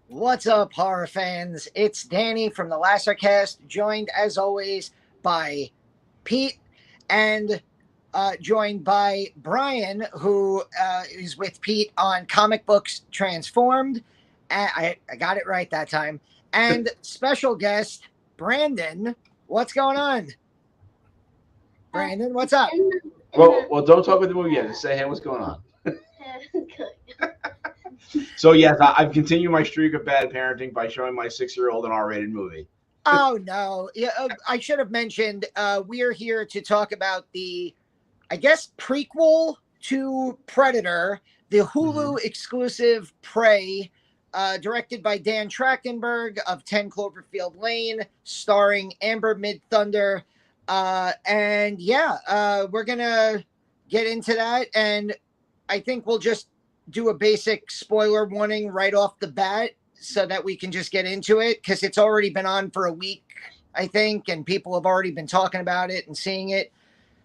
What's up, horror fans? It's Danny from the Lassercast, joined as always by Pete and joined by Brian, who is with Pete on Comic Books Transformed. I got it right that time. And special guest, Brandon. What's going on? Brandon, what's up? Well, don't talk about the movie yet. Just say, hey, what's going on? So yes, I've continued my streak of bad parenting by showing my 6-year-old an R-rated movie. Oh, no. Yeah, I should have mentioned we are here to talk about I guess, prequel to Predator, the Hulu exclusive Prey, directed by Dan Trachtenberg of 10 Cloverfield Lane, starring Amber Mid Thunder. And yeah, we're going to get into that. And I think we'll just do a basic spoiler warning right off the bat so that we can just get into it because it's already been on for a week, I think, and people have already been talking about it and seeing it.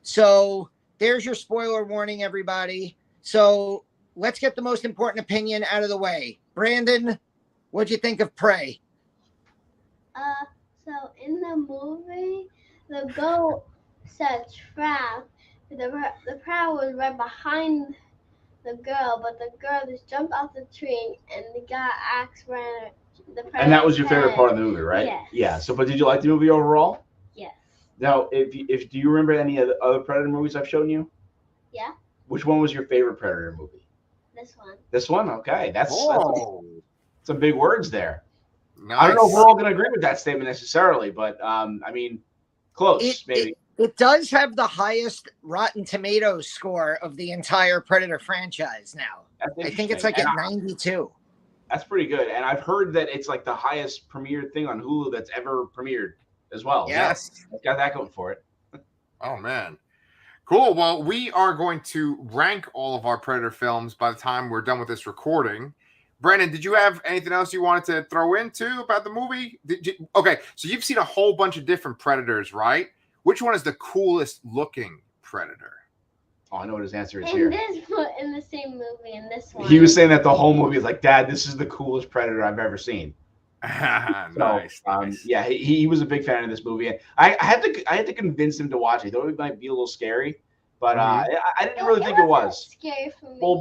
So there's your spoiler warning, everybody. So let's get the most important opinion out of the way. Brandon, what'd you think of Prey? So in the movie, the goat set a trap. The prowler was right behind the girl, but the girl just jumped off the tree and the guy axe ran the predator's And that was your favorite head. part of the movie, right? Yes. Yeah. So, but did you like the movie overall? Yes. Now, if do you remember any of the other Predator movies I've shown you? Yeah. Which one was your favorite Predator movie? This one. This one. Okay, that's Oh, some big words there. nice. I don't know if we're all going to agree with that statement necessarily, but I mean, close maybe. It does have the highest Rotten Tomatoes score of the entire Predator franchise now. I think it's like at 92. That's pretty good. And I've heard that it's like the highest premiered thing on Hulu that's ever premiered as well. Yes. Yeah, got that going for it. Oh man, cool. Well, we are going to rank all of our Predator films by the time we're done with this recording. Brandon, did you have anything else you wanted to throw into about the movie? Okay, so you've seen a whole bunch of different Predators, right? Which one is the coolest looking Predator? Oh, I know what his answer is In here. in the same movie, in this one. He was saying that the whole movie is like, Dad, this is the coolest Predator I've ever seen. Nice. Yeah, he was a big fan of this movie, and I had to convince him to watch it. I thought it might be a little scary, but I didn't really think it was. Scary for me. Well,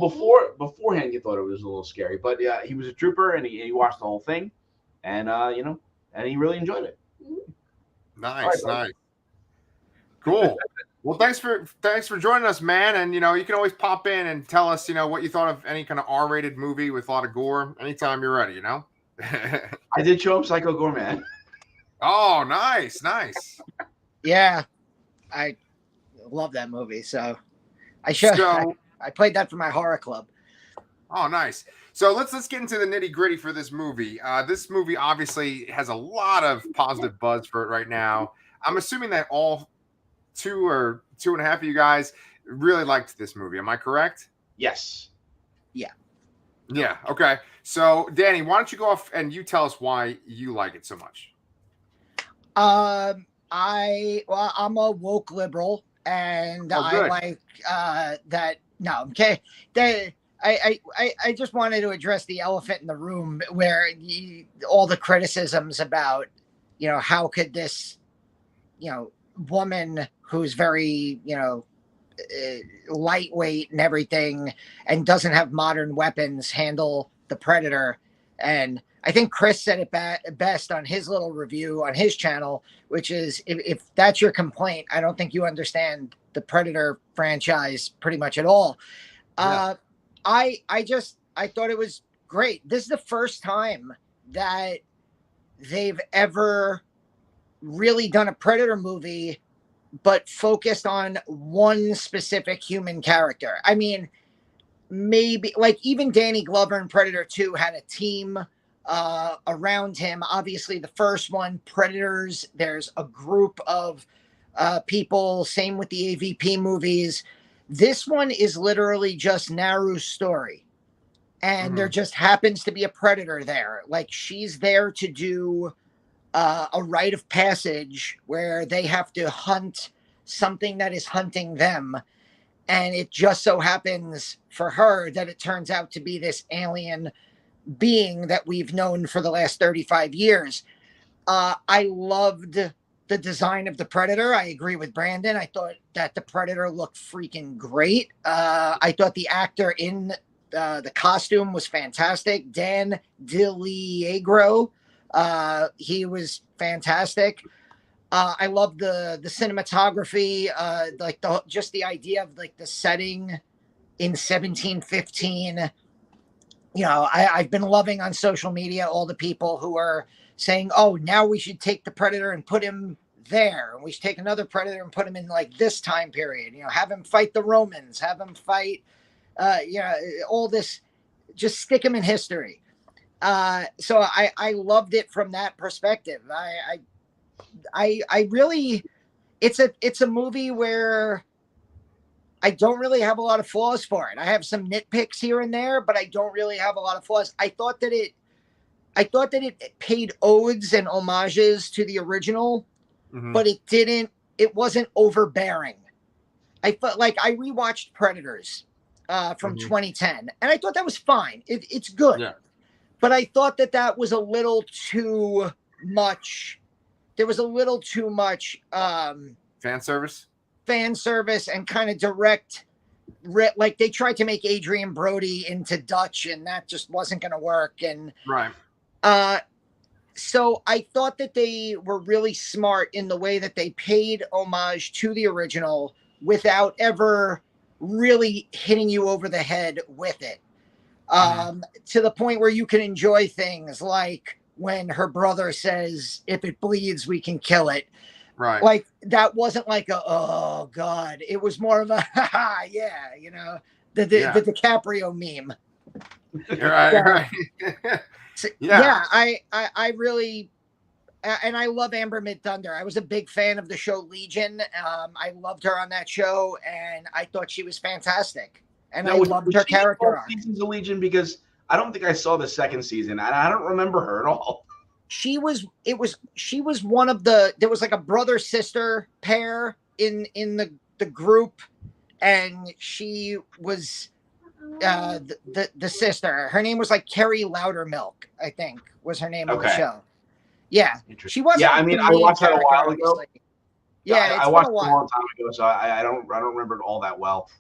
beforehand, you thought it was a little scary, but yeah, he was a trooper, and he watched the whole thing, and and he really enjoyed it. Nice, All right, nice. Cool. Well, thanks for joining us, man. And you can always pop in and tell us, what you thought of any kind of R-rated movie with a lot of gore anytime you're ready, I did show him Psycho Goreman. Oh, nice. Yeah. I love that movie. So I played that for my horror club. Oh, nice. So let's get into the nitty-gritty for this movie. This movie obviously has a lot of positive buzz for it right now. I'm assuming that all 2 or 2.5 of you guys really liked this movie. Am I correct? Yes. Yeah. Okay. So, Danny, why don't you go off and you tell us why you like it so much? I'm a woke liberal, and I like that. No, okay. I just wanted to address the elephant in the room where all the criticisms about, how could this, woman who's very, lightweight and everything and doesn't have modern weapons handle the Predator. And I think Chris said it best on his little review on his channel, which is if that's your complaint, I don't think you understand the Predator franchise pretty much at all. Yeah. I thought it was great. This is the first time that they've ever really done a Predator movie, but focused on one specific human character. I mean, maybe like even Danny Glover in Predator 2 had a team around him. Obviously, the first one, Predators, there's a group of people, same with the AVP movies. This one is literally just Naru's story. And there just happens to be a Predator there. Like, she's there to do a rite of passage where they have to hunt something that is hunting them. And it just so happens for her that it turns out to be this alien being that we've known for the last 35 years. I loved the design of the Predator. I agree with Brandon. I thought that the Predator looked freaking great. I thought the actor in the costume was fantastic. Dan DiLiegro, he was fantastic. I love the cinematography, like just the idea of like the setting in 1715. You know, I've been loving on social media all the people who are saying, "Oh, now we should take the Predator and put him there, and we should take another Predator and put him in like this time period. You know, have him fight the Romans, have him fight, all this, just stick him in history." So I loved it from that perspective. I really, it's a movie where I don't really have a lot of flaws for it. I have some nitpicks here and there, but I don't really have a lot of flaws. I thought that it paid odes and homages to the original, but it wasn't overbearing. I felt like I rewatched Predators from 2010, and I thought that was fine. It's good. Yeah. But I thought that was a little too much. There was a little too much fan service and kind of direct. Like they tried to make Adrian Brody into Dutch, and that just wasn't going to work. And right. So I thought that they were really smart in the way that they paid homage to the original without ever really hitting you over the head with it. To the point where you can enjoy things like when her brother says, "If it bleeds, we can kill it." Right. Like that wasn't like a, "Oh God." It was more of a, "Ha, yeah," you know, the DiCaprio meme. Right. So, yeah. I really, and I love Amber Midthunder. I was a big fan of the show Legion. I loved her on that show, and I thought she was fantastic. And I loved her character arc. Seasons of Legion, because I don't think I saw the second season, and I don't remember her at all. She was one of there was like a brother sister pair in the group, and she was the sister. Her name was like Carrie Loudermilk, I think was her name on the show. Yeah, she wasn't. Yeah, I mean, I watched that a while ago. Obviously. Yeah, I watched it a long time ago, so I don't remember it all that well.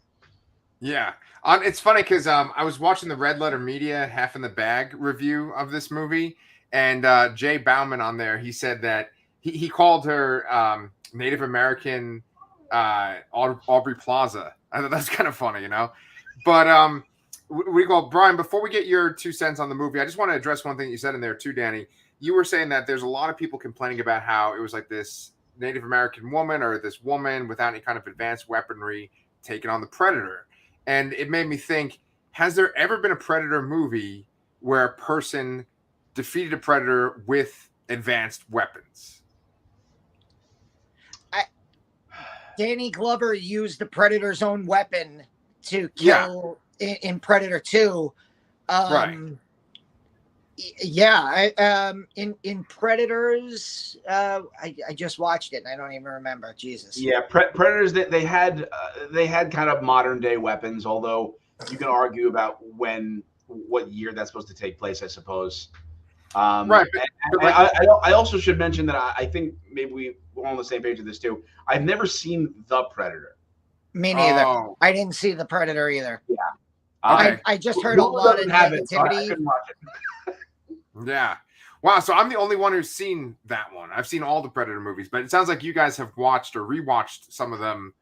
Yeah. It's funny because I was watching the Red Letter Media Half in the Bag review of this movie, and Jay Bauman on there, he said that he called her Native American Aubrey Plaza. I thought that's kind of funny, you know? But we go, Brian, before we get your 2 cents on the movie, I just want to address one thing you said in there too, Danny. You were saying that there's a lot of people complaining about how it was like this Native American woman or this woman without any kind of advanced weaponry taking on the Predator. And it made me think, has there ever been a Predator movie where a person defeated a Predator with advanced weapons? Danny Glover used the Predator's own weapon to kill in Predator 2. Right. Yeah. In Predators, I just watched it and I don't even remember. Jesus. Yeah, Predators. They had kind of modern day weapons, although you can argue about what year that's supposed to take place, I suppose. Right. I also should mention that I think maybe we're on the same page with this too. I've never seen The Predator. Me neither. Oh. I didn't see The Predator either. Yeah. I just heard a lot of negativity. Yeah. Wow. So I'm the only one who's seen that one. I've seen all the Predator movies, but it sounds like you guys have watched or rewatched some of them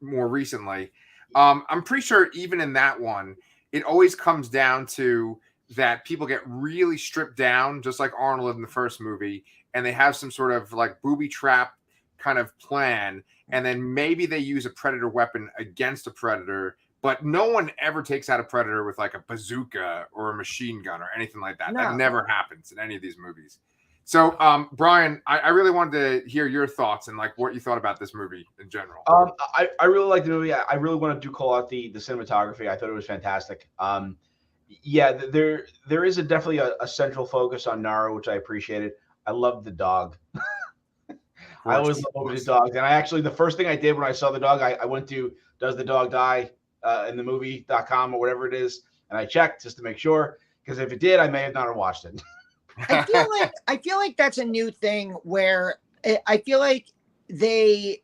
more recently. I'm pretty sure even in that one, it always comes down to that people get really stripped down, just like Arnold in the first movie, and they have some sort of like booby trap kind of plan, and then maybe they use a Predator weapon against a Predator, but no one ever takes out a Predator with like a bazooka or a machine gun or anything like that. No. That never happens in any of these movies. So, Brian, I really wanted to hear your thoughts and like what you thought about this movie in general. I really like the movie. I really wanted to call out the cinematography. I thought it was fantastic. Yeah, there is definitely a central focus on Nara, which I appreciated. I love the dog. I always love the dogs. And I actually, the first thing I did when I saw the dog, I went to Does the Dog Die in the movie.com or whatever it is, and I checked just to make sure. because if it did, I may have not have watched it. I feel like that's a new thing where I feel like they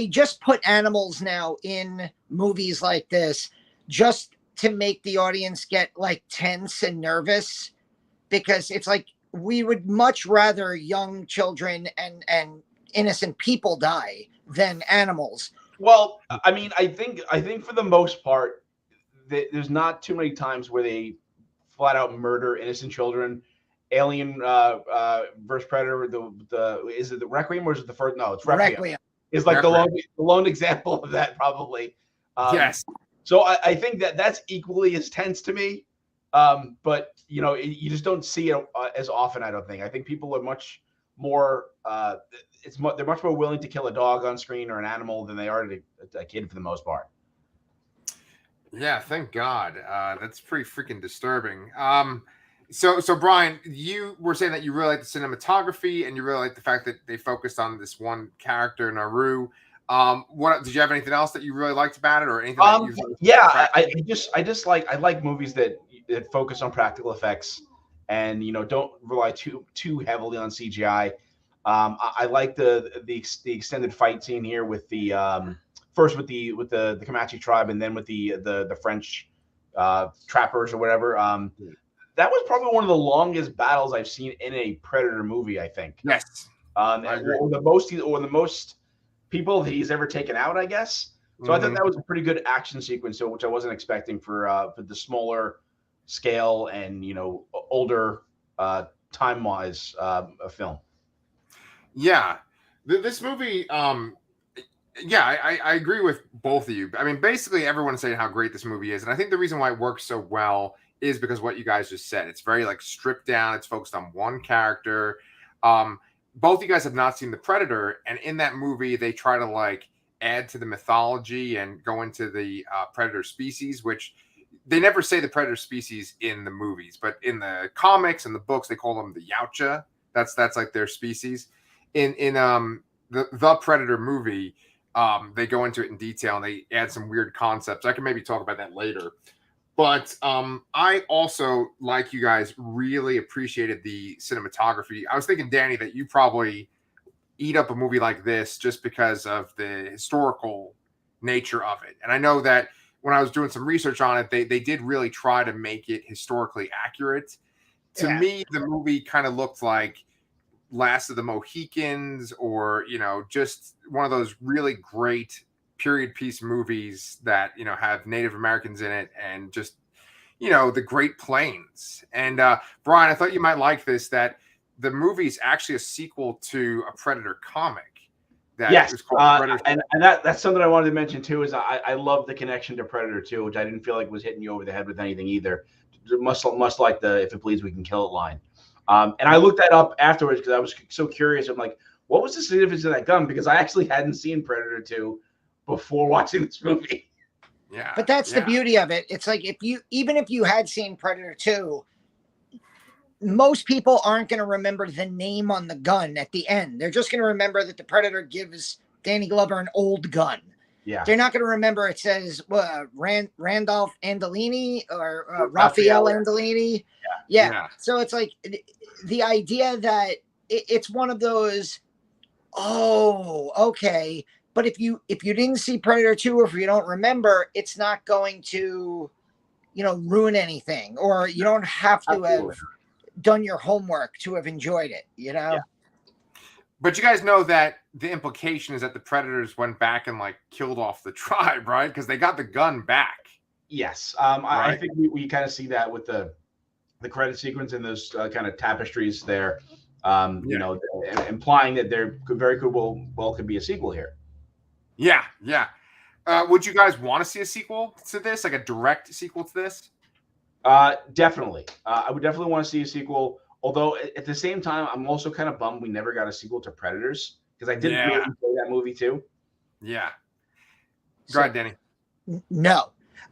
just put animals now in movies like this just to make the audience get like tense and nervous, because it's like we would much rather young children and innocent people die than animals. Well, I mean, I think for the most part, there's not too many times where they flat out murder innocent children. Alien versus Predator, is it the Requiem or is it the first? No, it's Requiem. Is like the lone example of that, probably. Yes. So I think that's equally as tense to me. But you know, you just don't see it as often. I don't think. I think people are much more. They're much more willing to kill a dog on screen or an animal than they are to a kid for the most part. Yeah, thank God. That's pretty freaking disturbing. So Brian, you were saying that you really like the cinematography and you really like the fact that they focused on this one character, Naru. What did you have anything else that you really liked about it, or anything? I like movies that focus on practical effects and don't rely too heavily on CGI. I like the extended fight scene here with the first with the Comanche tribe and then with the French trappers or whatever. That was probably one of the longest battles I've seen in a Predator movie, I think. Yes. Or the most people that he's ever taken out, I guess. So I thought that was a pretty good action sequence, which I wasn't expecting for the smaller scale and older time-wise film. Yeah, this movie. Yeah, I agree with both of you. I mean, basically, everyone's saying how great this movie is, and I think the reason why it works so well is because what you guys just said. It's very like stripped down. It's focused on one character. Both you guys have not seen The Predator, and in that movie, they try to like add to the mythology and go into the Predator species, which they never say the Predator species in the movies, but in the comics and the books, they call them the Yautja. That's like their species. In the Predator movie, they go into it in detail and they add some weird concepts. I can maybe talk about that later. But I also, like you guys, really appreciated the cinematography. I was thinking, Danny, that you probably eat up a movie like this just because of the historical nature of it. And I know that when I was doing some research on it, they did really try to make it historically accurate. To me, the movie kind of looked like Last of the Mohicans, or just one of those really great period piece movies that have Native Americans in it and just the Great Plains. And Brian, I thought you might like this, that the movie's actually a sequel to a Predator comic. Yes, and that's something I wanted to mention too. Is I love the connection to Predator 2, which I didn't feel like was hitting you over the head with anything either. Much like the "If it bleeds, we can kill it" line. And I looked that up afterwards because I was so curious. I'm like, what was the significance of that gun? Because I actually hadn't seen Predator 2 before watching this movie. Yeah, but that's the beauty of it. It's like even if you had seen Predator 2, most people aren't going to remember the name on the gun at the end. They're just going to remember that the Predator gives Danny Glover an old gun. Yeah, they're not going to remember it says Randolph Andolini or Raphael Andolini. Yeah. So it's like the idea that it's one of those. Oh, okay. But if you didn't see Predator 2, or if you don't remember, it's not going to, ruin anything, or you don't have to have done your homework to have enjoyed it, Yeah. But you guys know that the implication is that the Predators went back and like killed off the tribe, right? Because they got the gun back. Yes. I think we kind of see that with the credit sequence and those kind of tapestries there, implying that there could be a sequel here. Yeah. Would you guys want to see a sequel to this, like a direct sequel to this? Definitely. I would definitely want to see a sequel. Although at the same time, I'm also kind of bummed we never got a sequel to Predators, because I did really enjoy that movie too. Yeah. Go ahead, Danny. No,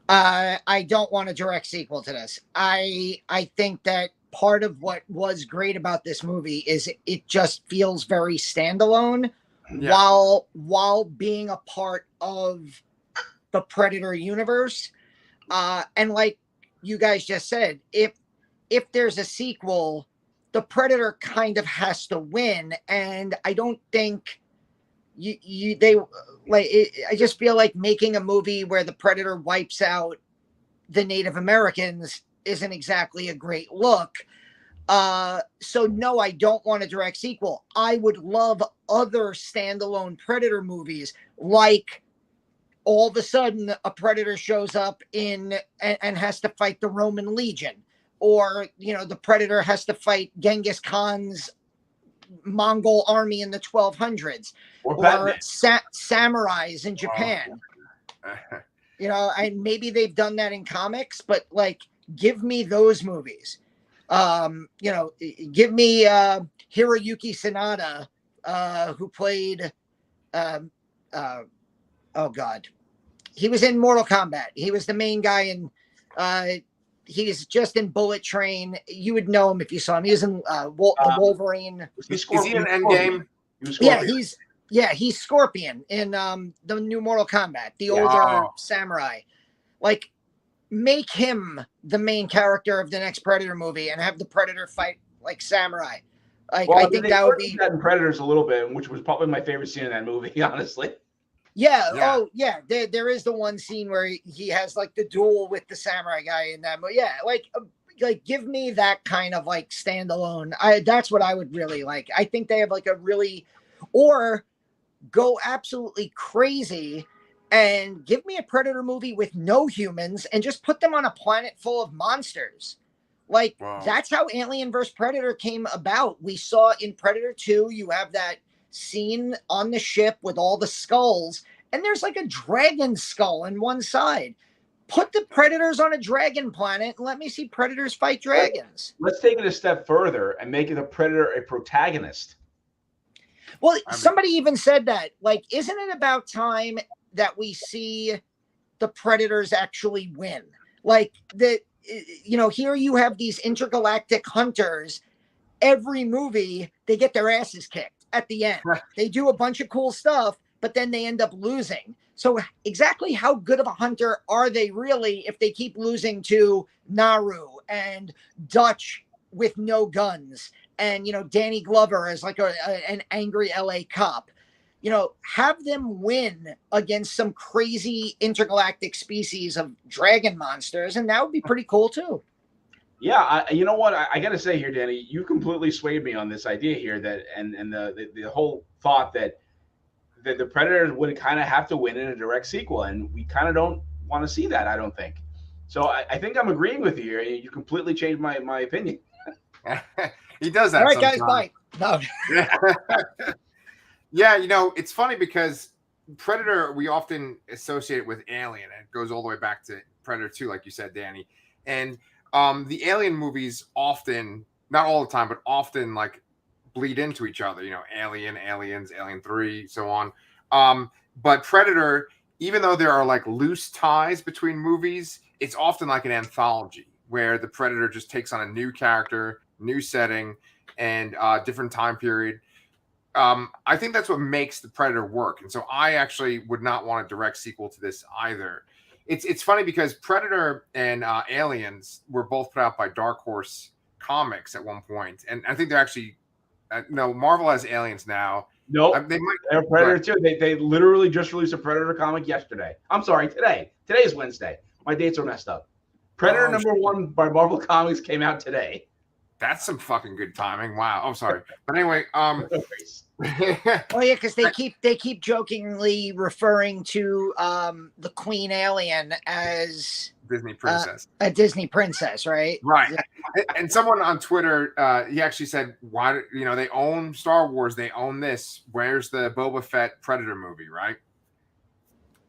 I don't want a direct sequel to this. I think that part of what was great about this movie is it just feels very standalone, while being a part of the Predator universe. And like you guys just said, if if there's a sequel, the Predator kind of has to win, and I don't think I just feel like making a movie where the Predator wipes out the Native Americans isn't exactly a great look. So no, I don't want a direct sequel. I would love other standalone Predator movies, like all of a sudden a Predator shows up and has to fight the Roman Legion, or the Predator has to fight Genghis Khan's Mongol army in the 1200s, or samurais in Japan. And maybe they've done that in comics, but like, give me those movies. Give me Hiroyuki Sanada, who played oh God, he was in Mortal Kombat. He was the main guy in he's just in Bullet Train. You would know him if you saw him. He was in the Wolverine. Is he in Endgame? He's Scorpion in the new Mortal Kombat, the older samurai. Like, make him the main character of the next Predator movie and have the Predator fight like samurai. I think that would be that in Predators a little bit, which was probably my favorite scene in that movie, honestly. Yeah. Oh, yeah. There is the one scene where he has like the duel with the samurai guy in that movie. Yeah, like give me that kind of like standalone. That's what I would really like. I think they have like a really, or go absolutely crazy and give me a Predator movie with no humans and just put them on a planet full of monsters. Like, that's how Alien vs. Predator came about. We saw in Predator 2, you have that scene on the ship with all the skulls, and there's like a dragon skull on one side. Put the Predators on a dragon planet and let me see Predators fight dragons. Let's take it a step further and make the Predator a protagonist. Well, somebody even said that, like, isn't it about time that we see the Predators actually win? Like, here you have these intergalactic hunters. Every movie, they get their asses kicked at the end. They do a bunch of cool stuff, but then they end up losing. So exactly how good of a hunter are they really if they keep losing to Naru and Dutch with no guns and, Danny Glover as like an angry LA cop? Have them win against some crazy intergalactic species of dragon monsters, and that would be pretty cool too. Yeah, you know what? I got to say here, Danny, you completely swayed me on this idea here that, and the whole thought that the Predator would kind of have to win in a direct sequel, and we kind of don't want to see that, I don't think. So I think I'm agreeing with you here. You completely changed my opinion. He does that. All right, sometimes. guys, bye. No. Yeah, it's funny because Predator, we often associate it with Alien, and it goes all the way back to Predator 2, like you said, Danny. And the Alien movies often, not all the time, but often like bleed into each other. Alien, Aliens, Alien 3, so on. But Predator, even though there are like loose ties between movies, it's often like an anthology where the Predator just takes on a new character, new setting, and different time period. I think that's what makes the Predator work. And so I actually would not want a direct sequel to this either. It's funny because Predator and Aliens were both put out by Dark Horse Comics at one point. And I think they're actually, no, Marvel has Aliens now. No, they might have Predator too. They literally just released a Predator comic yesterday. I'm sorry, today. Today is Wednesday. My dates are messed up. Predator #1 by Marvel Comics came out today. That's some fucking good timing. Wow. I'm sorry. But anyway, oh yeah, because they keep jokingly referring to the Queen Alien as Disney princess. A Disney princess, right? Right. And someone on Twitter, he actually said, why, they own Star Wars, they own this. Where's the Boba Fett Predator movie, right?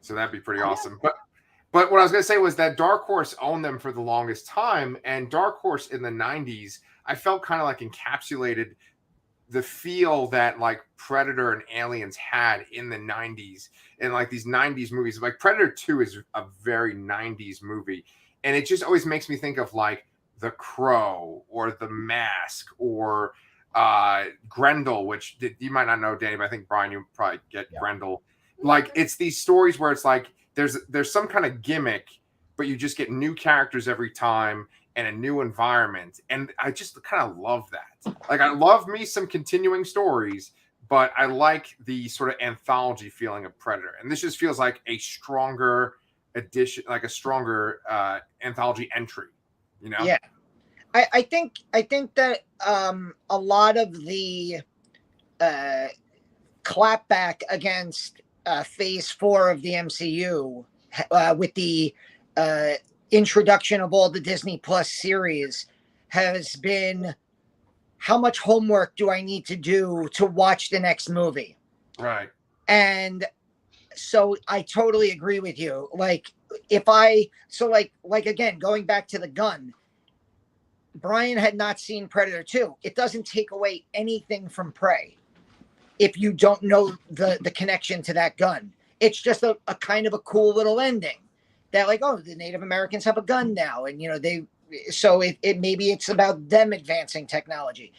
So that'd be pretty awesome. But what I was going to say was that Dark Horse owned them for the longest time, and Dark Horse in the 90s, I felt kind of like encapsulated the feel that like Predator and Aliens had in the 90s, and like these 90s movies. Like Predator 2 is a very 90s movie, and it just always makes me think of like The Crow or The Mask or Grendel, which you might not know, Danny, but I think Brian, you probably get Grendel. Like it's these stories where it's like there's some kind of gimmick, but you just get new characters every time. and a new environment. And I just kind of love that. Like, I love me some continuing stories, but I like the sort of anthology feeling of Predator. And this just feels like a stronger edition, like a stronger anthology entry, you know? Yeah. I think that a lot of the clapback against phase 4 of the MCU with the introduction of all the Disney Plus series has been, how much homework do I need to do to watch the next movie? Right. And so I totally agree with you. Like, like again, going back to the gun, Brian had not seen Predator 2. It doesn't take away anything from Prey if you don't know the connection to that gun. It's just a kind of a cool little ending that, like, oh, the Native Americans have a gun now, and it maybe it's about them advancing technology.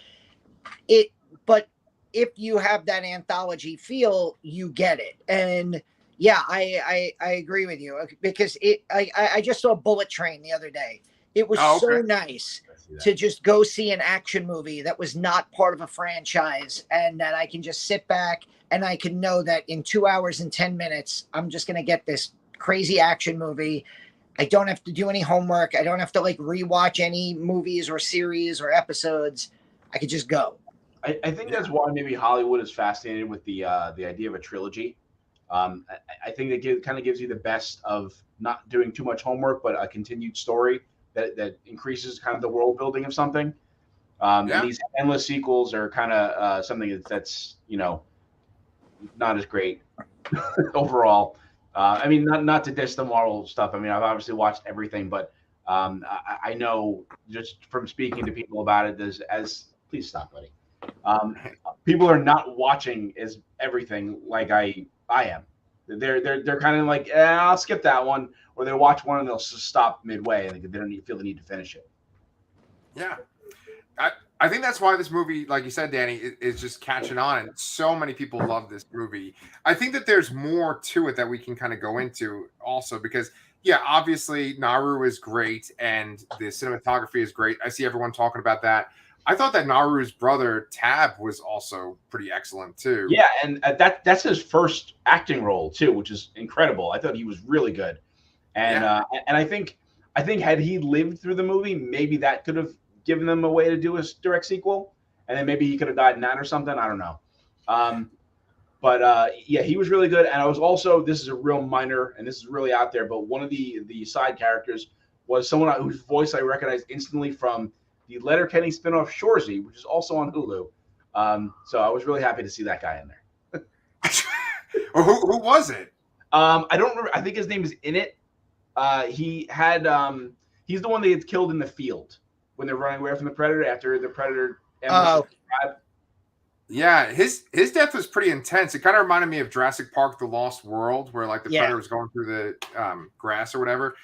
But if you have that anthology feel, you get it. And yeah, I agree with you, because I just saw Bullet Train the other day. It was so nice to just go see an action movie that was not part of a franchise, and that I can just sit back and I can know that in 2 hours and 10 minutes, I'm just going to get this crazy action movie. I don't have to do any homework. I don't have to like rewatch any movies or series or episodes. I could just go. I think that's why maybe Hollywood is fascinated with the idea of a trilogy. I think that kind of gives you the best of not doing too much homework, but a continued story that increases kind of the world building of something. And these endless sequels are kind of something that's not as great overall. I mean, not to diss the Marvel stuff. I mean, I've obviously watched everything, but I know just from speaking to people about it, please stop, buddy. People are not watching everything like I am. They're kind of like, I'll skip that one, or they watch one and they'll stop midway and they don't feel the need to finish it. Yeah. I think that's why this movie, like you said, Danny, is just catching on, and so many people love this movie. I think that there's more to it that we can kind of go into also, because obviously Naru is great and the cinematography is great. I see everyone talking about that. I thought that Naru's brother Tab was also pretty excellent too. Yeah, and that's his first acting role too, which is incredible. I thought he was really good, and I think had he lived through the movie, maybe that could have given them a way to do a direct sequel, and then maybe he could have died in that or something. I don't know. But he was really good. And I was also, this is a real minor, and this is really out there, but one of the side characters was someone whose voice I recognized instantly from the Letterkenny spinoff Shoresy, which is also on Hulu. So I was really happy to see that guy in there. Well, who was it? I don't remember. I think his name is In It. He's the one they had killed in the field when they're running away from the Predator after the Predator. Yeah, his death was pretty intense. It kind of reminded me of Jurassic Park: The Lost World, where like the Predator was going through the grass or whatever.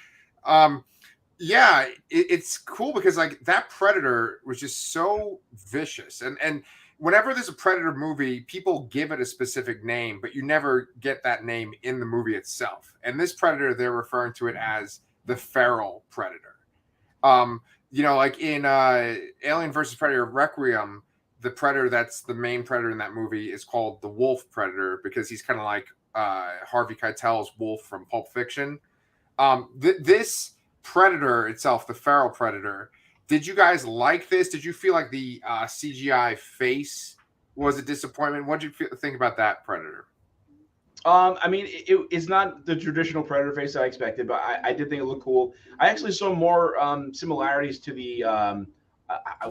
It's cool because like that Predator was just so vicious, and whenever there's a Predator movie, people give it a specific name, but you never get that name in the movie itself. And this Predator, they're referring to it as the feral Predator. Like in Alien vs. Predator Requiem, the Predator that's the main Predator in that movie is called the Wolf Predator because he's kind of like Harvey Keitel's Wolf from Pulp Fiction. This Predator itself, the feral Predator, did you guys like this? Did you feel like the CGI face was a disappointment? What did you think about that Predator? I mean, it's not the traditional Predator face I expected, but I did think it looked cool. I actually saw more similarities to the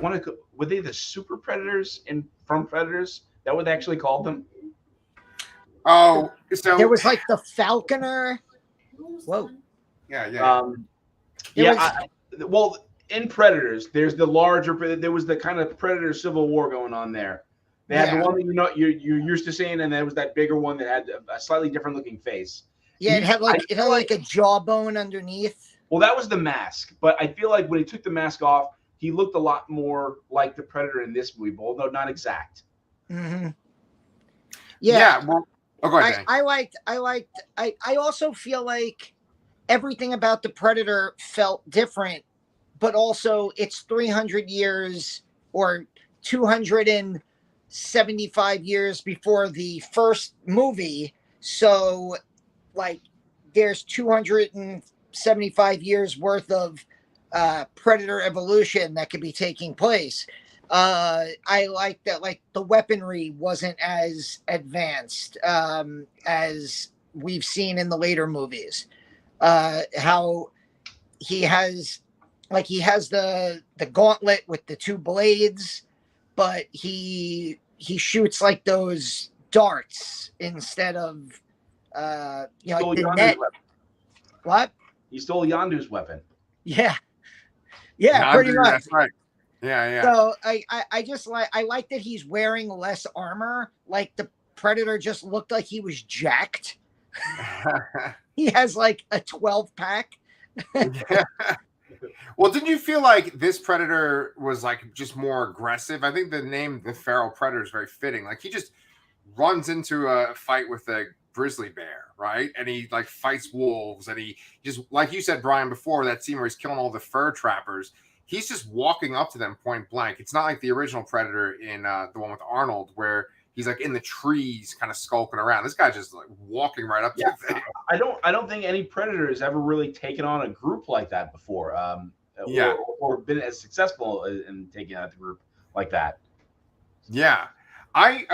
were they the Super Predators from Predators? Is that what they actually called them? Oh, so there was like the Falconer. Whoa. Yeah. Well, in Predators, there's the larger. There was the kind of Predator Civil War going on there. They had the one that you're used to seeing, and there was that bigger one that had a slightly different looking face. Yeah, it had like a jawbone underneath. Well, that was the mask, but I feel like when he took the mask off, he looked a lot more like the Predator in this movie, although not exact. Mm-hmm. Well, go ahead, I also feel like everything about the Predator felt different but also it's 300 years or 275 years before the first movie. So, like, there's 275 years worth of predator evolution that could be taking place. I like that, like, the weaponry wasn't as advanced as we've seen in the later movies. How he has the gauntlet with the two blades, but he shoots like those darts instead of like the net. Weapon. What? He stole Yondu's weapon. Yeah, Yondu, pretty much. That's right. Yeah. So I just like that he's wearing less armor. Like the Predator just looked like he was jacked. He has like a 12-pack. Yeah. Well, didn't you feel like this Predator was like just more aggressive? I think the name the Feral Predator is very fitting. Like he just runs into a fight with a grizzly bear, right? And he like fights wolves, and he just, like you said, Brian, before, that scene where he's killing all the fur trappers. He's just walking up to them point blank. It's not like the original Predator in the one with Arnold, where he's like in the trees, kind of skulking around. This guy just like walking right up to them. I don't think any Predator has ever really taken on a group like that before. Or been as successful in taking out the group like that. Yeah. I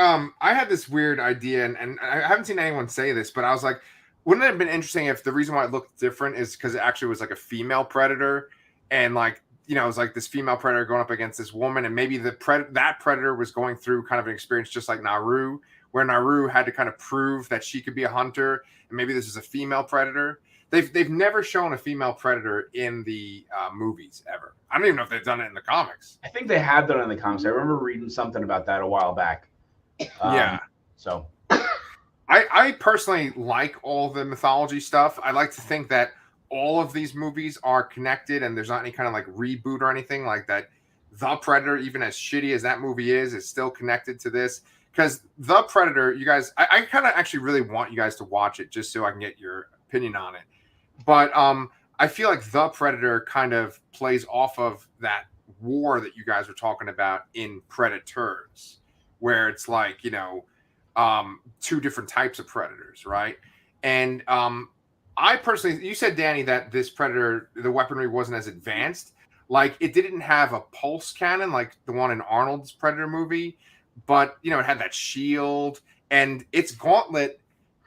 had this weird idea, and I haven't seen anyone say this, but I was like, wouldn't it have been interesting if the reason why it looked different is because it actually was like a female Predator, and like, you know, it was like this female Predator going up against this woman, and maybe that Predator was going through kind of an experience just like Naru, where Naru had to kind of prove that she could be a hunter, and maybe this is a female Predator. They've never shown a female Predator in the movies ever. I don't even know if they've done it in the comics. I think they have done it in the comics. I remember reading something about that a while back. Yeah. So I personally like all the mythology stuff. I like to think that all of these movies are connected, and there's not any kind of like reboot or anything like that. The Predator, even as shitty as that movie is still connected to this. Because The Predator, you guys, I kind of actually really want you guys to watch it just so I can get your opinion on it. But I feel like The Predator kind of plays off of that war that you guys were talking about in Predators, where it's like, you know, two different types of predators, right? And I personally, you said, Danny, that this Predator, the weaponry wasn't as advanced. Like, it didn't have a pulse cannon like the one in Arnold's Predator movie, but, you know, it had that shield, and its gauntlet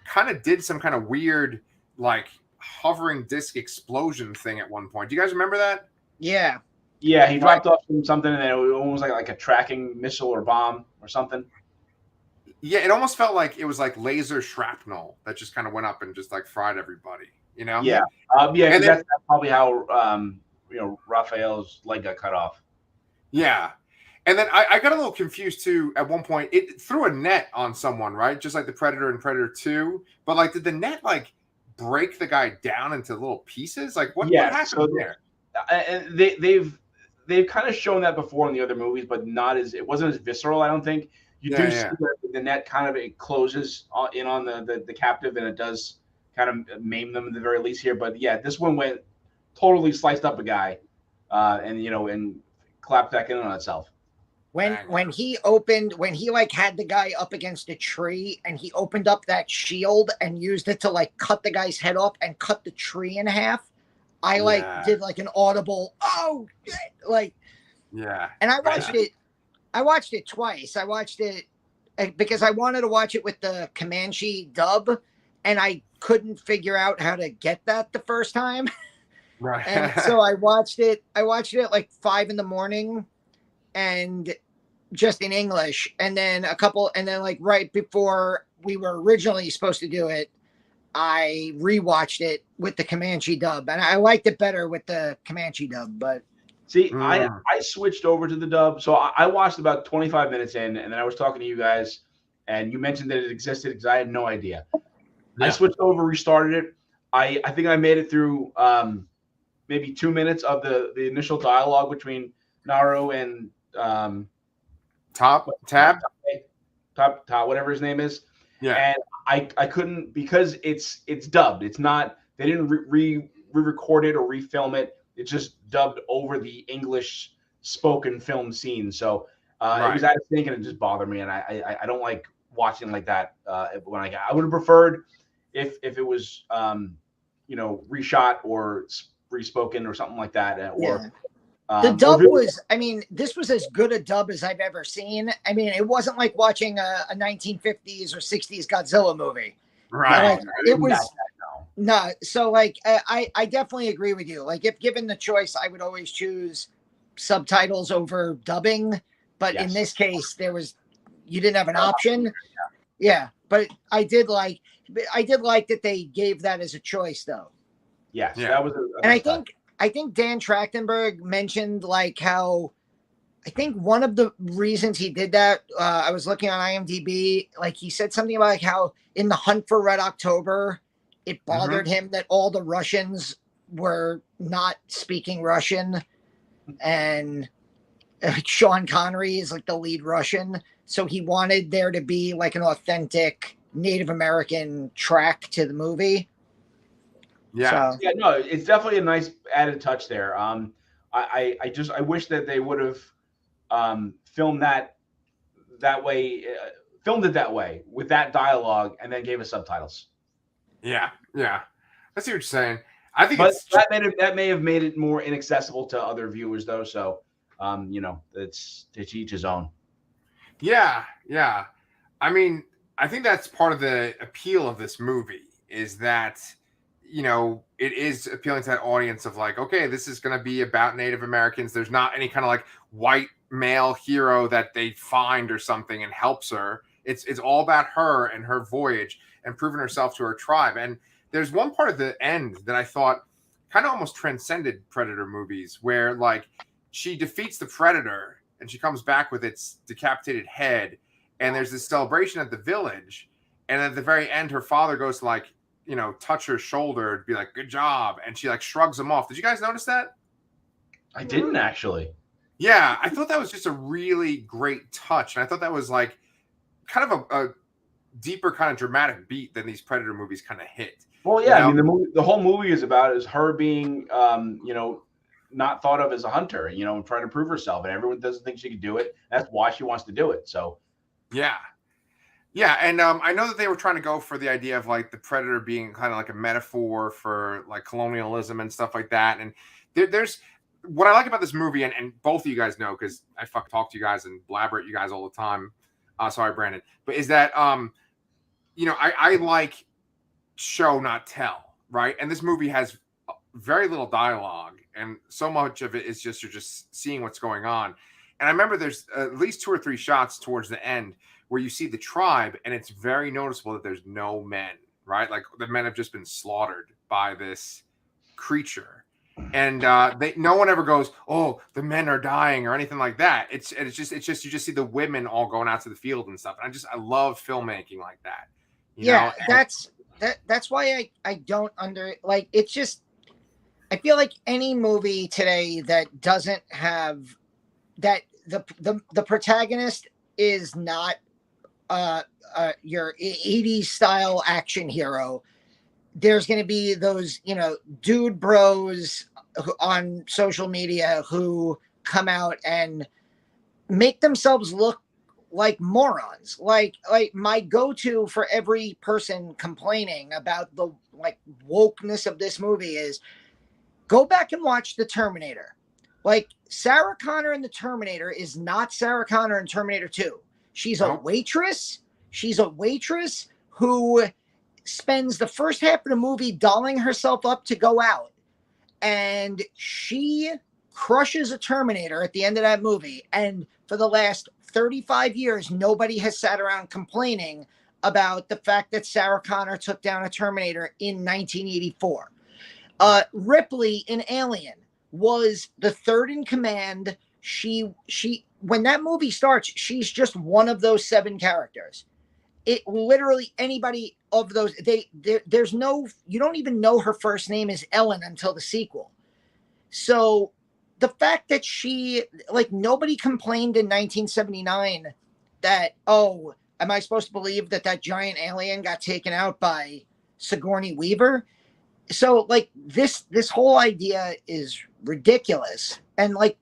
kind of did some kind of weird, like, hovering disc explosion thing at one point. Do you guys remember that? Yeah. Yeah, he dropped off from something, and then it was almost like a tracking missile or bomb or something. Yeah, it almost felt like it was like laser shrapnel that just kind of went up and just like fried everybody, you know? Yeah. And then, that's probably how you know, Raphael's leg got cut off. Yeah. And then I got a little confused too. At one point, it threw a net on someone, right? Just like the Predator in Predator 2. But like, did the net like break the guy down into little pieces? Like, what happened there? And they've kind of shown that before in the other movies, but it wasn't as visceral, I don't think. You see that the net kind of, it closes in on the captive, and it does kind of maim them at the very least here. But yeah, this one went totally sliced up a guy, and, you know, and clapped back in on itself. When he like had the guy up against a tree, and he opened up that shield and used it to like cut the guy's head off and cut the tree in half, I did like an audible, oh, like, yeah. And I watched it twice. I watched it because I wanted to watch it with the Comanche dub, and I couldn't figure out how to get that the first time. Right. And so I watched it at like 5 a.m. and just in English. And then like right before we were originally supposed to do it, I rewatched it with the Comanche dub, and I liked it better with the Comanche dub. But see, I switched over to the dub, so I watched about 25 minutes in, and then I was talking to you guys, and you mentioned that it existed because I had no idea. Yeah. I switched over, restarted it. I think I made it through maybe 2 minutes of the initial dialogue between Naru and Top, whatever his name is. Yeah. And I couldn't, because it's dubbed. It's not, they didn't re-record it or refilm it. it's just dubbed over the English spoken film scene. So Right. it was out of sync, and it just bothered me. And I don't like watching like that. When I would have preferred if it was reshot or respoken or something like that, or The or dub if it- was, I mean, this was as good a dub as I've ever seen. I mean, it wasn't like watching a 1950s or 60s Godzilla movie. Right. Like, it was, no. no. So, like, I definitely agree with you. Like, if given the choice, I would always choose subtitles over dubbing. But in Yes. this case, you didn't have an option. Yeah. But I did like that they gave that as a choice, though. Yes, Yeah. that was. And I think Dan Trachtenberg mentioned like how I think one of the reasons he did that, I was looking on IMDb, like he said something about like how in the Hunt for Red October, it bothered him that all the Russians were not speaking Russian, and Sean Connery is like the lead Russian. So he wanted there to be like an authentic Native American track to the movie. Yeah. So, Yeah, no, it's definitely a nice added touch there. I wish that they would have filmed that way, filmed it that way with that dialogue, and then gave us subtitles. Yeah. Yeah. I see what you're saying. I think But it's that may have made it more inaccessible to other viewers, though. So, it's to each his own. Yeah, yeah. I mean, I think that's part of the appeal of this movie is that, it is appealing to that audience of like, okay, this is going to be about Native Americans. There's not any kind of like white male hero that they find or something and helps her. It's all about her and her voyage and proving herself to her tribe. And there's one part of the end that I thought kind of almost transcended Predator movies where like she defeats the Predator and she comes back with its decapitated head, and there's this celebration at the village, and at the very end her father goes to like touch her shoulder to be like good job, and she like shrugs him off. Did you guys notice that? I didn't actually. Yeah, I thought that was just a really great touch, and I thought that was like kind of a deeper kind of dramatic beat than these Predator movies kind of hit. Well, yeah, I mean the whole movie is her being not thought of as a hunter, trying to prove herself, and everyone doesn't think she can do it. That's why she wants to do it. So yeah, and I know that they were trying to go for the idea of like the Predator being kind of like a metaphor for like colonialism and stuff like that. And there's what I like about this movie, and both of you guys know because I fucking talk to you guys and blabber at you guys all the time. Sorry, Brandon, but is that I like show not tell, right? And this movie has very little dialogue, and so much of it is just you're just seeing what's going on. And I remember there's at least 2 or 3 shots towards the end where you see the tribe, and it's very noticeable that there's no men, right? Like the men have just been slaughtered by this creature, and no one ever goes, "Oh, the men are dying" or anything like that. It's just you just see the women all going out to the field and stuff. And I love filmmaking like that. That's why I don't it's just I feel like any movie today that doesn't have that the protagonist is not your 80s style action hero. There's going to be those, dude bros on social media who come out and make themselves look like morons. Like my go-to for every person complaining about the like wokeness of this movie is go back and watch The Terminator. Like Sarah Connor in The Terminator is not Sarah Connor in Terminator 2. She's a waitress. She's a waitress who spends the first half of the movie dolling herself up to go out. And she crushes a Terminator at the end of that movie. And for the last 35 years, nobody has sat around complaining about the fact that Sarah Connor took down a Terminator in 1984. Ripley in Alien was the third in command. She when that movie starts, she's just one of those 7 characters. It literally anybody of those there's no, you don't even know her first name is Ellen until the sequel. So the fact that she, like, nobody complained in 1979 that, oh, am I supposed to believe that giant alien got taken out by Sigourney Weaver? So like this whole idea is ridiculous. And like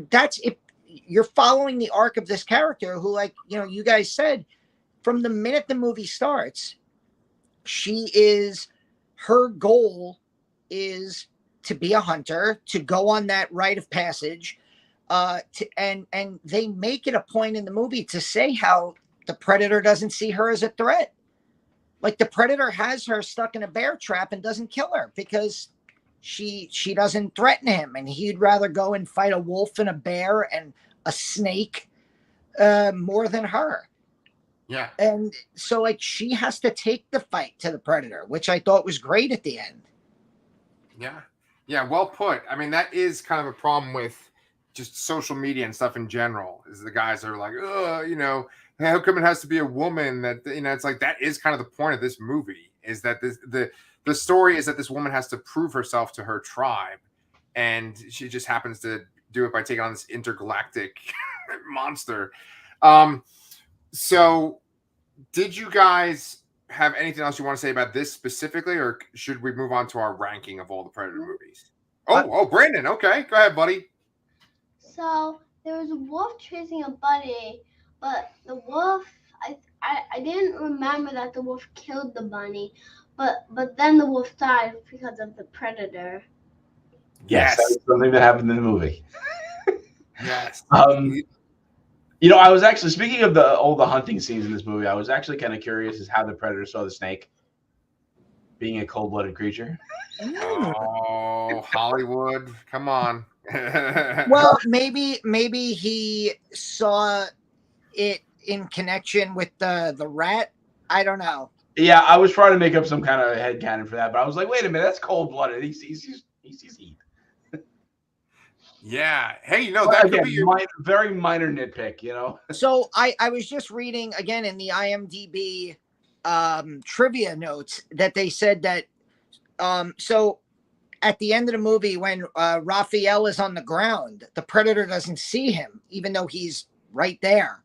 that's if you're following the arc of this character who, like, you know, you guys said from the minute the movie starts, her goal is to be a hunter, to go on that rite of passage, and they make it a point in the movie to say how the predator doesn't see her as a threat. Like the predator has her stuck in a bear trap and doesn't kill her because she doesn't threaten him, and he'd rather go and fight a wolf and a bear and a snake more than her. Yeah. And so like she has to take the fight to the predator, which I thought was great at the end. Yeah. Yeah, well put. I mean, that is kind of a problem with just social media and stuff in general, is the guys are like, oh, you know, how come it has to be a woman? That, you know, it's like that is kind of the point of this movie, is that the story is that this woman has to prove herself to her tribe, and she just happens to do it by taking on this intergalactic monster. So did you guys have anything else you want to say about this specifically, or should we move on to our ranking of all the Predator movies? Oh, Brandon. Okay, go ahead, buddy. So there was a wolf chasing a bunny, but the wolf, I didn't remember that the wolf killed the bunny, but then the wolf died because of the predator. Yes, that was something that happened in the movie. Yes. You know, I was actually, speaking of all the hunting scenes in this movie, I was actually kind of curious as how the predator saw the snake being a cold-blooded creature. Oh, Hollywood, come on. Well, maybe he saw it in connection with the rat. I don't know. Yeah, I was trying to make up some kind of headcanon for that, but I was like, wait a minute, that's cold-blooded. He sees heat. Yeah. Hey, you know, that could be your very minor nitpick, you know? So I was just reading again in the IMDb trivia notes that they said that so at the end of the movie, when Raphael is on the ground, the predator doesn't see him, even though he's right there.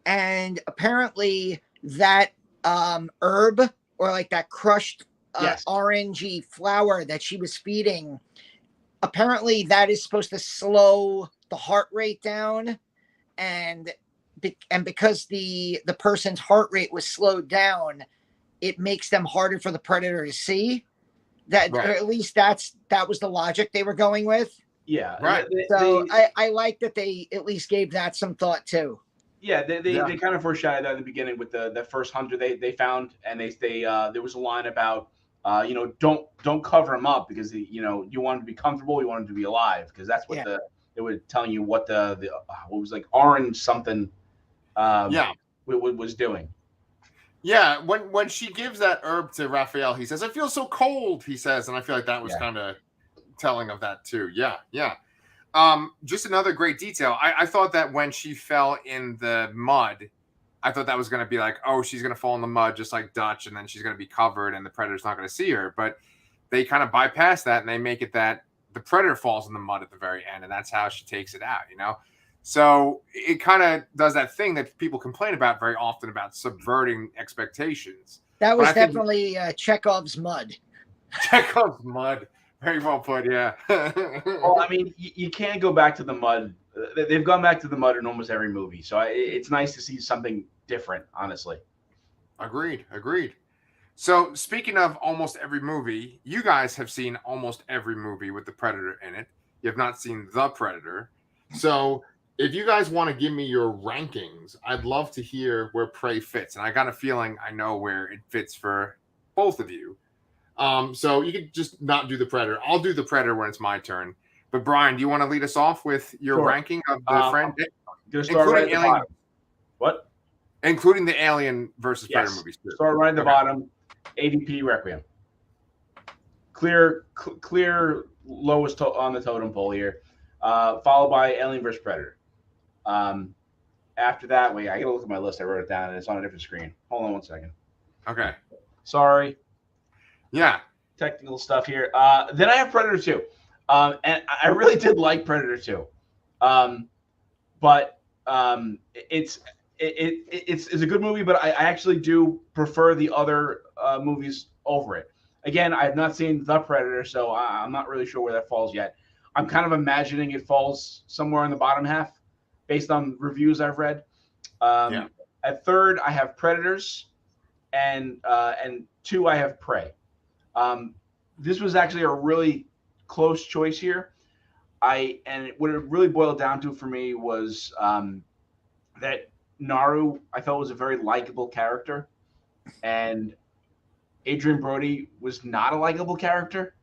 And apparently that herb, or like that crushed orangey flower that she was feeding, apparently that is supposed to slow the heart rate down, and because the person's heart rate was slowed down, it makes them harder for the predator to see. That, right. Or at least that was the logic they were going with. Yeah, right. I like that they at least gave that some thought too. Yeah, they kind of foreshadowed that in the beginning with the first hunter they found, and they there was a line about you know, don't cover him up because you know, you want him to be comfortable, you want him to be alive, because that's what they were telling you what the what was like orange something was doing. Yeah, when she gives that herb to Raphael, he says, "I feel so cold," he says, and I feel like that was kind of telling of that too. Yeah. Just another great detail. I thought that when she fell in the mud, I thought that was going to be like, oh, she's going to fall in the mud just like Dutch, and then she's going to be covered and the predator's not going to see her. But they kind of bypass that, and they make it that the predator falls in the mud at the very end, and that's how she takes it out, you know? So it kind of does that thing that people complain about very often about subverting expectations. That was definitely Chekhov's mud. Chekhov's mud. Very well put, yeah. Well, I mean, you can't go back to the mud. They've gone back to the mud in almost every movie. So it's nice to see something different, honestly. Agreed. So speaking of almost every movie, you guys have seen almost every movie with the Predator in it. You have not seen The Predator. So if you guys want to give me your rankings, I'd love to hear where Prey fits. And I got a feeling I know where it fits for both of you. So you could just not do the Predator. I'll do the Predator when it's my turn. But Brian, do you want to lead us off with your ranking of the friend, including Alien? What? Including the Alien versus Predator movies too. Start right at the bottom. AVP Requiem. Clear lowest on the totem pole here. Followed by Alien versus Predator. After that, wait, I gotta look at my list. I wrote it down and it's on a different screen. Hold on one second. Okay. Sorry. Yeah. Technical stuff here. Then I have Predator 2. And I really did like Predator 2. But it's a good movie, but I actually do prefer the other movies over it. Again, I have not seen The Predator, so I'm not really sure where that falls yet. I'm kind of imagining it falls somewhere in the bottom half based on reviews I've read. Yeah. At third, I have Predators, and 2, I have Prey. This was actually a really close choice here. What it really boiled down to for me was that Naru, I felt, was a very likable character, and Adrian Brody was not a likable character.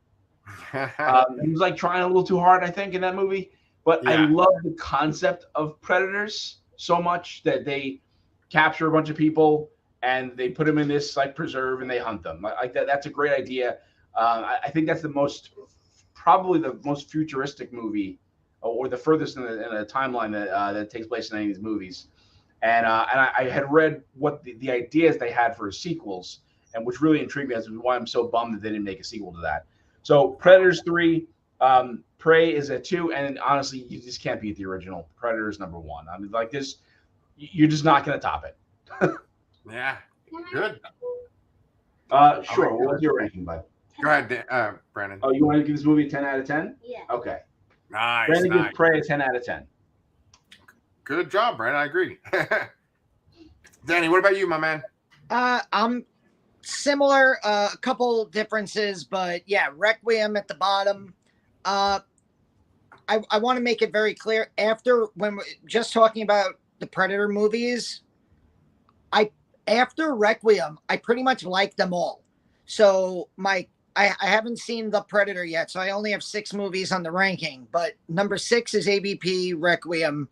He was like trying a little too hard, I think, in that movie. But I Yeah. love the concept of Predators so much that they capture a bunch of people and they put them in this like preserve and they hunt them like that. That's a great idea. I think that's probably the most futuristic movie, or the furthest in the timeline that takes place in any of these movies. And I had read what the ideas they had for sequels, and which really intrigued me, as to why I'm so bummed that they didn't make a sequel to that. So Predators 3, Prey is at 2, and honestly, you just can't beat the original. Predators number 1. I mean, like this, you're just not going to top it. Yeah. Good. Sure. What's your ranking, bud? Go ahead, Brandon. Oh, you want to give this movie a 10 out of 10? Yeah. Okay. Nice. Brandon Nice. gives Prey a 10 out of 10. Good job, Brandon. I agree. Danny, what about you, my man? I'm similar, a couple differences, but yeah, Requiem at the bottom. I want to make it very clear, after when we're just talking about the Predator movies, after Requiem, I pretty much like them all. So I haven't seen The Predator yet, so I only have 6 movies on the ranking, but number 6 is AVP, Requiem.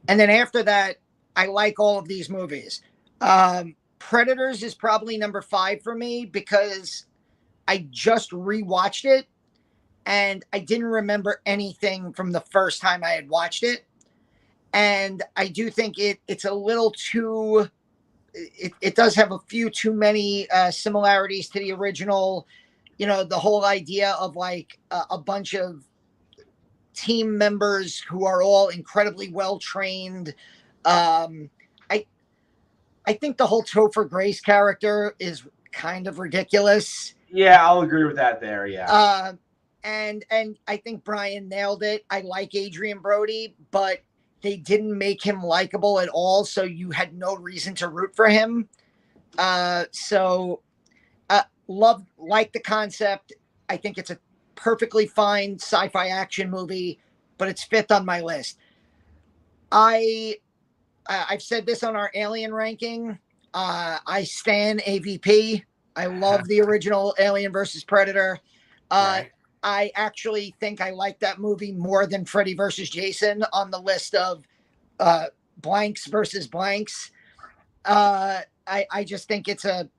And then after that, I like all of these movies. Predators is probably number 5 for me because I just rewatched it and I didn't remember anything from the first time I had watched it. And I do think it's a little too, it does have a few too many similarities to the original. You know, the whole idea of like a bunch of team members who are all incredibly well trained. I think the whole Topher Grace character is kind of ridiculous. Yeah, I'll agree with that there. Yeah. And I think Brian nailed it. I like Adrian Brody, but they didn't make him likable at all, so you had no reason to root for him. Like the concept. I think it's a perfectly fine sci-fi action movie, but it's 5th on my list. I've said this on our Alien ranking. I stan AVP. I love the original Alien versus Predator. Right. I actually think I like that movie more than Freddy versus Jason on the list of blanks versus blanks. I just think it's a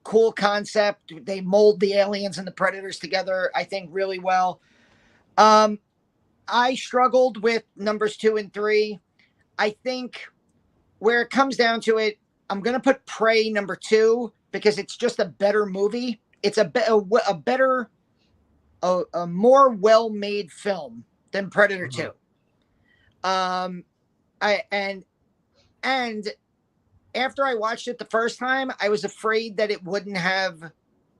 cool concept. They mold the aliens and the Predators together, I think, really well. I struggled with numbers 2 and 3. I think where it comes down to it, I'm going to put Prey number 2 because it's just a better movie. It's a better, a more well-made film than Predator 2. And after I watched it the first time, I was afraid that it wouldn't have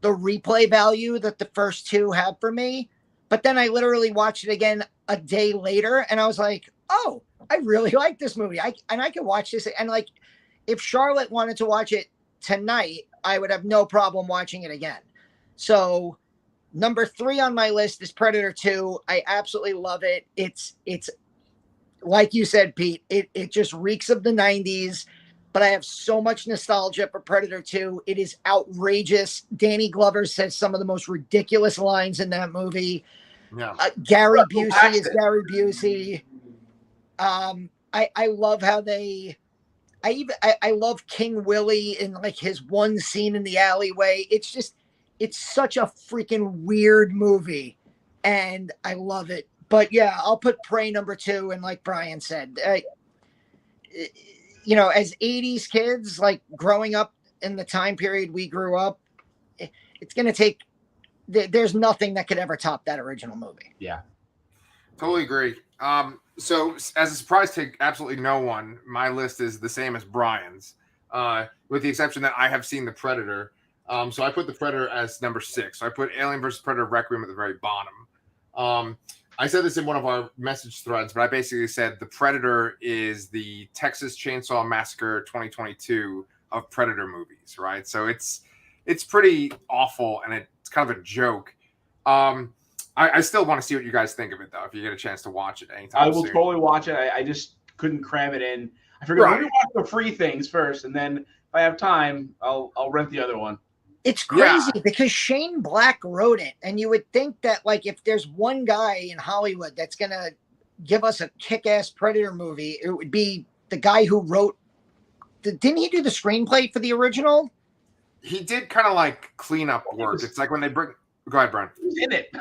the replay value that the first 2 had for me. But then I literally watched it again a day later, and I was like, oh, I really like this movie. I can watch this. And like, if Charlotte wanted to watch it tonight, I would have no problem watching it again. So number 3 on my list is Predator 2. I absolutely love it. It's like you said, Pete, it just reeks of the 90s, but I have so much nostalgia for Predator 2. It is outrageous. Danny Glover says some of the most ridiculous lines in that movie. Yeah. Gary Busey is Gary Busey. I love how I love King Willie in like his one scene in the alleyway. It's such a freaking weird movie and I love it. But yeah, I'll put Prey number 2. And like Brian said, you know, as 80s kids, like growing up in the time period we grew up, it's going to take, there's nothing that could ever top that original movie. Yeah. Totally agree. So as a surprise to absolutely no one, my list is the same as Brian's, with the exception that I have seen The Predator. So I put The Predator as number 6. So I put Alien vs. Predator Requiem at the very bottom. I said this in one of our message threads, but I basically said the Predator is the Texas Chainsaw Massacre 2022 of Predator movies, right? So it's pretty awful and it's kind of a joke. I still want to see what you guys think of it though. If you get a chance to watch it anytime I will soon. totally watch it. I just couldn't cram it in. I figured let me watch the free things first, and then if I have time, I'll rent the other one. It's crazy because Shane Black wrote it, and you would think that like if there's one guy in Hollywood that's gonna give us a kick-ass Predator movie, it would be the guy who wrote. Didn't he do the screenplay for the original? He did kind of like clean up work. It's like when they bring. Go ahead, Brian. Who's in it?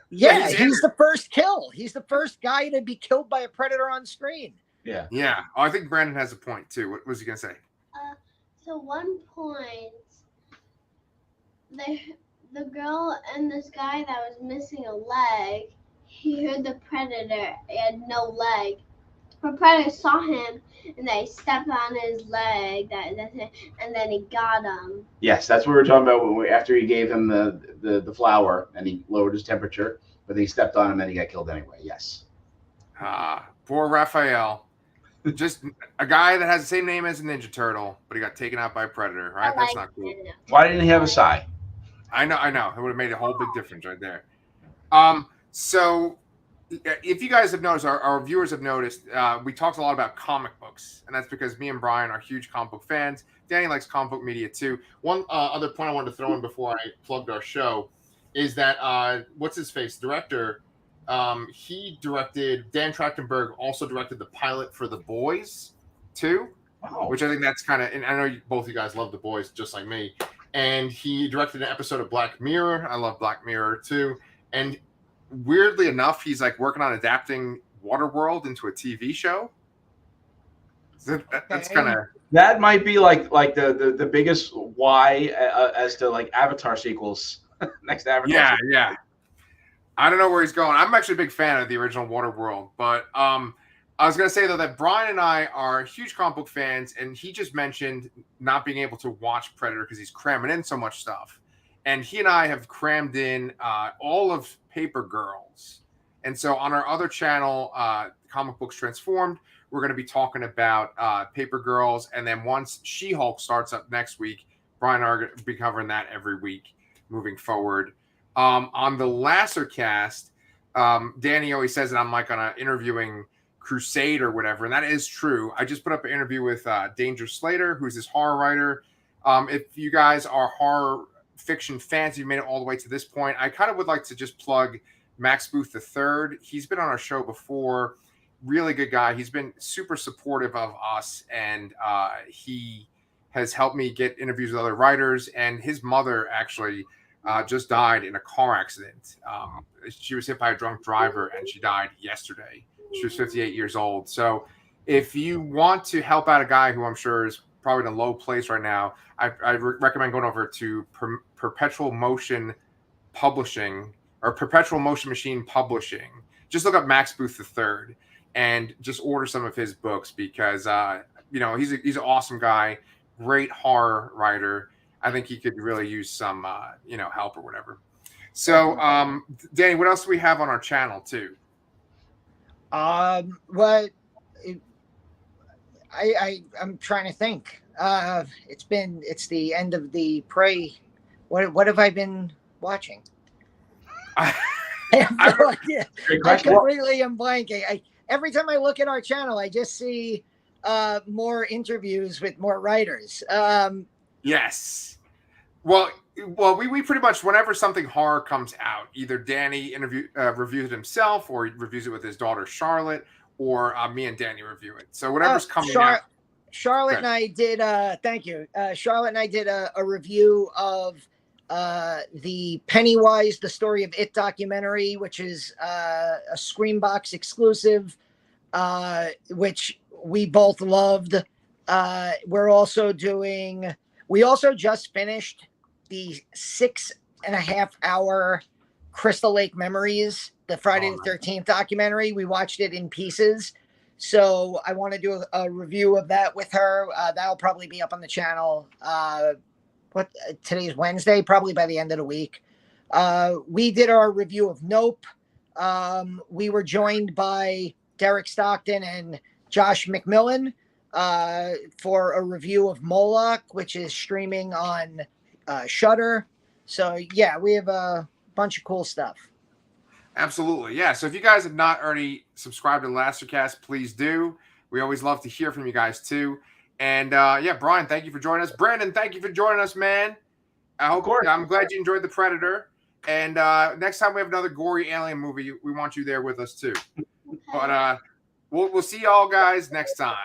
Yeah, he's the first kill. He's the first guy to be killed by a Predator on screen. Yeah. Yeah. Oh, I think Brandon has a point too. What was he gonna say? So one point, the girl and this guy that was missing a leg, he heard the Predator. He had no leg. The Predator saw him, and they stepped on his leg. And then he got him. Yes, that's what we were talking about after he gave him the flower and he lowered his temperature, but he stepped on him and he got killed anyway. Yes. Poor Raphael. Just a guy that has the same name as a Ninja Turtle, but he got taken out by a Predator, right? That's not cool. Why didn't he have a sigh? I know. It would have made a whole big difference right there. So if you guys have noticed, our viewers have noticed, we talked a lot about comic books, and that's because me and Brian are huge comic book fans. Danny likes comic book media too. One other point I wanted to throw in before I plugged our show is that what's his face director? He directed. Dan Trachtenberg also directed the pilot for The Boys too, which I think that's kind of. And I know both you guys love The Boys just like me. And he directed an episode of Black Mirror. I love Black Mirror too. And weirdly enough, he's like working on adapting Waterworld into a TV show. So that's kind of. That might be like the biggest why as to like Avatar sequels. Next Avatar. Yeah. I don't know where he's going. I'm actually a big fan of the original Waterworld, but I was going to say, though, that Brian and I are huge comic book fans, and he just mentioned not being able to watch Predator because he's cramming in so much stuff. And he and I have crammed in all of Paper Girls. And so on our other channel, Comic Books Transformed, we're going to be talking about Paper Girls. And then once She-Hulk starts up next week, Brian and I are going to be covering that every week moving forward. On the Lasser cast, Danny always says that I'm like on an interviewing crusade or whatever, and that is true. I just put up an interview with Danger Slater, who's this horror writer. If you guys are horror fiction fans, you made it all the way to this point, I kind of would like to just plug Max Booth III. He's been on our show before. Really good guy. He's been super supportive of us, and he has helped me get interviews with other writers. And his mother actually just died in a car accident. She was hit by a drunk driver, and she died yesterday. She was 58 years old. So if you want to help out a guy who I'm sure is probably in a low place right now, I recommend going over to Perpetual Motion Publishing or Perpetual Motion Machine Publishing. Just look up Max Booth III and just order some of his books because he's an awesome guy, great horror writer. I think he could really use some help or whatever. So Danny, what else do we have on our channel too? I'm trying to think. It's the end of the Prey. What have I been watching? I have no idea. I completely am blanking. Every time I look at our channel, I just see more interviews with more writers. Yes. Well, we pretty much, whenever something horror comes out, either Danny reviews it himself, or he reviews it with his daughter Charlotte, or me and Danny review it. So whatever's coming out. Charlotte and I did. Thank you. Charlotte and I did a review of the Pennywise: The Story of It documentary, which is a Screambox exclusive, which we both loved. We also just finished the 6.5 hour Crystal Lake Memories, the Friday the 13th documentary. We watched it in pieces. So I want to do a review of that with her. That'll probably be up on the channel. Today's Wednesday, probably by the end of the week. We did our review of Nope. we were joined by Derek Stockton and Josh McMillan for a review of Moloch, which is streaming on Shudder. So yeah, we have a bunch of cool stuff. Absolutely. Yeah. So if you guys have not already subscribed to Lastercast, please do. We always love to hear from you guys too. And yeah, Brian, thank you for joining us. Brandon, thank you for joining us, man. I'm glad you enjoyed The Predator. And next time we have another gory alien movie, we want you there with us too. Okay. But we'll see y'all guys next time.